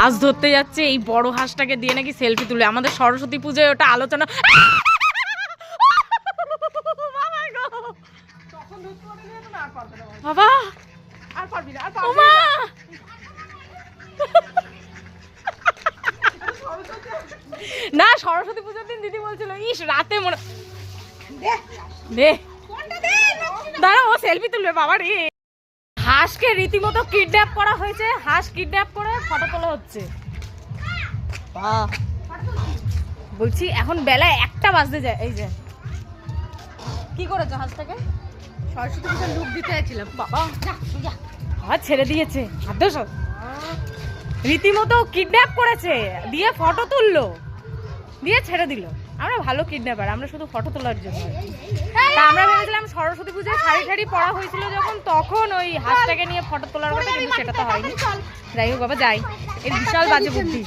হাঁস ধরতে যাচ্ছে, এই বড় হাঁসটাকে দিয়ে নাকি সেলফি তুলে। আমাদের সরস্বতী পুজোয় ওটা আলোচনা। বাবা না, সরস্বতী পুজোর দিন দিদি বলছিল ইস রাতে মনে দে দাঁড়া, ও সেলফি তুলবে। বাবা রে, হাঁসকে রীতিমতো কিডন্যাপ করা হয়েছে। হাঁস কিডন্যাপ করে ফটো তোলা হচ্ছে। বলছি এখন বেলা 1টা বাজতে যায়। এই যে কি করেছো হাঁসটাকে? সরস্বতী পুজোর লুক দিতে চাইছিলাম। বাবা ছেড়ে দিয়েছে, রীতিমতো কিডন্যাপ করেছে, দিয়ে ফটো তুললো, দিয়ে ছেড়ে দিল। আমরা ভালো কিডন্যাপার, আমরা শুধু ফটো তোলার জন্য। তা আমরা ভেবেছিলাম সরস্বতী পুজোয় শাড়ি ঠাড়ি পরা হয়েছিল যখন, তখন ওই হাঁসটাকে নিয়ে ফটো তোলার কথা, কিন্তু সেটা তো হয়নি। যাই হোক বাবা, যাই, এর বিশাল বাজে বুদ্ধি।